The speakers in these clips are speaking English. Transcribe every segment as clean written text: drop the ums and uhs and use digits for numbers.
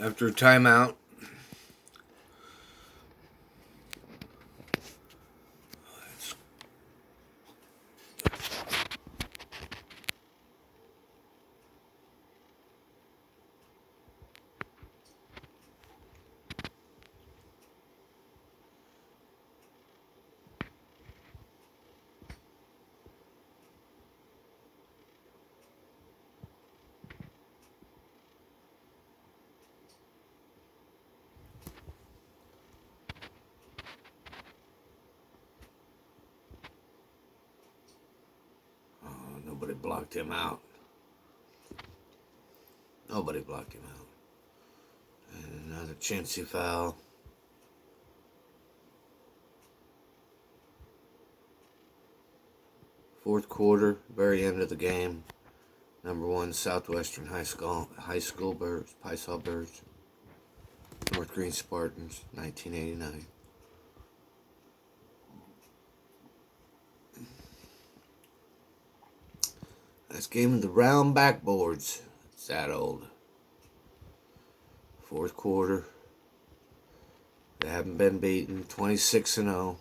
after a timeout. Nobody blocked him out. Nobody blocked him out. And another chintzy foul. Fourth quarter, very end of the game. Number 1 Southwestern High School Birds, Piasa Birds. North Greene Spartans, 1989. Last game of the round backboards. It's that old. Fourth quarter. They haven't been beaten. 26-0.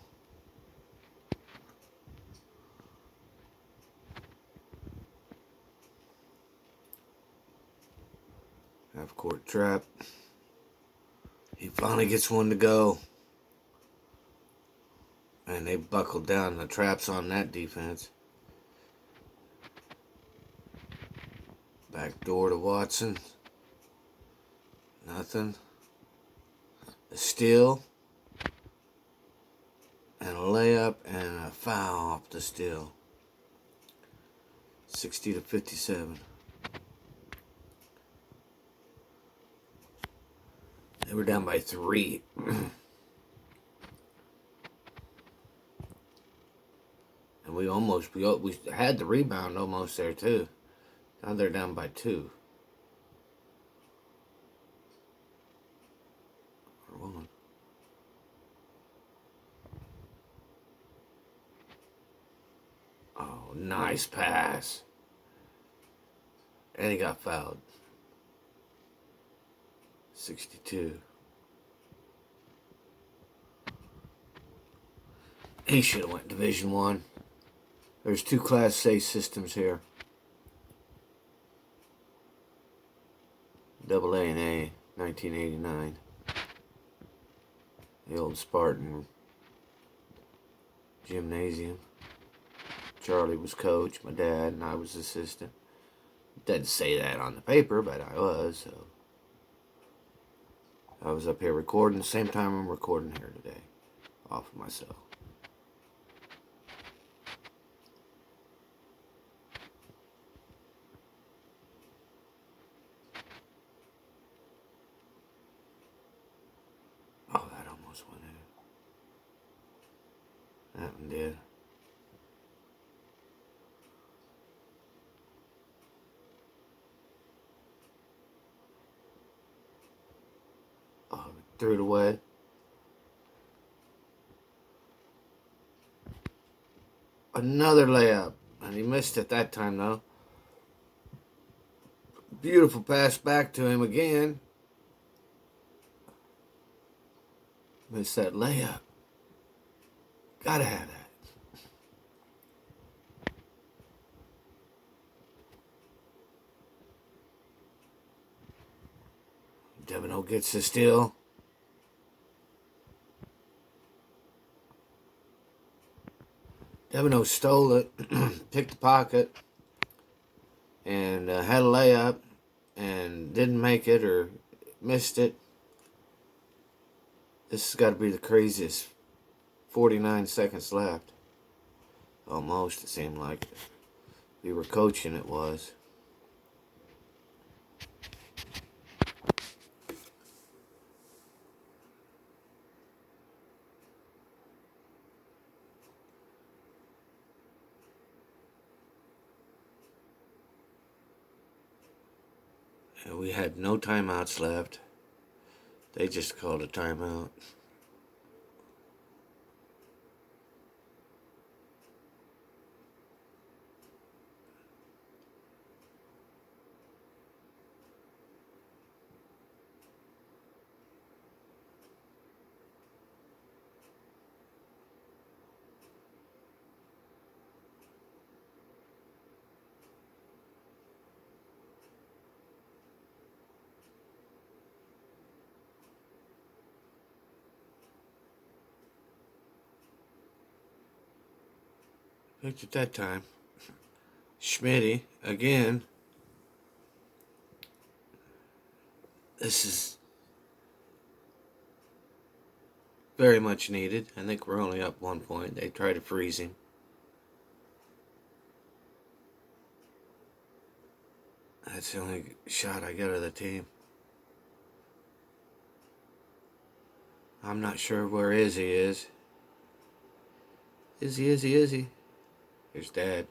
Half court trap. He finally gets one to go. And they buckled down the traps on that defense. Back door to Watson. Nothing. A steal. And a layup and a foul off the steal. 60-57. They were down by 3. And we had the rebound almost there too. Now they're down by 2. Or 1. Oh, nice pass. And he got fouled. 62. He should have went Division 1. There's 2 Class A systems here. AA and A, 1989. The old Spartan gymnasium. Charlie was coach, my dad, and I was assistant. Doesn't say that on the paper, but I was, so. I was up here recording the same time I'm recording here today. Off of myself. Oh, that almost went in. That one did. Oh, threw it away. Another layup. And he missed it that time, though. Beautiful pass back to him again. Missed that layup. Gotta have that. Devino gets the steal. Devino stole it, picked the pocket, and had a layup, and didn't make it or missed it. This has got to be the craziest. 49 seconds left. Almost, it seemed like. We were coaching, it was. And we had no timeouts left. They just called a timeout. Picked at that time. Schmitty, again. This is very much needed. I think we're only up 1 point. They try to freeze him. That's the only shot I get of the team. I'm not sure where Ihsa is. Ihsa. Here's Dad.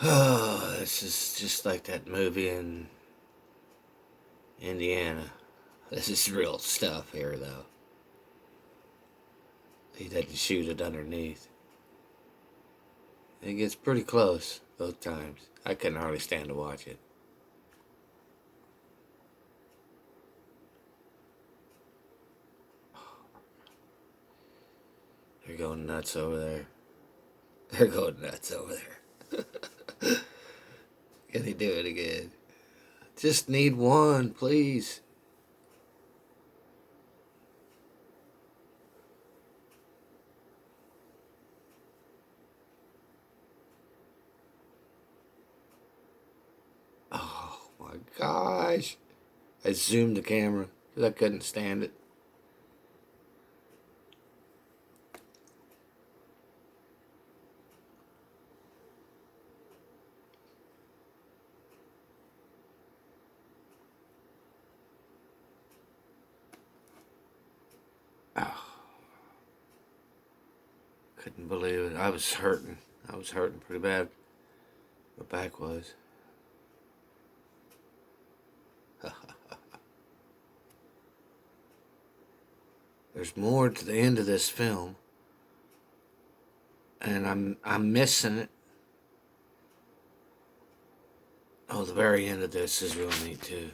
Oh, this is just like that movie in Indiana. This is real stuff here, though. He doesn't shoot it underneath. It gets pretty close both times. I couldn't hardly stand to watch it. They're going nuts over there. They're going nuts over there. Can he do it again? Just need one, please. Oh my gosh. I zoomed the camera because I couldn't stand it. Oh, couldn't believe it. I was hurting. I was hurting pretty bad. My back was. There's more to the end of this film, and I'm missing it. Oh, the very end of this is real neat too.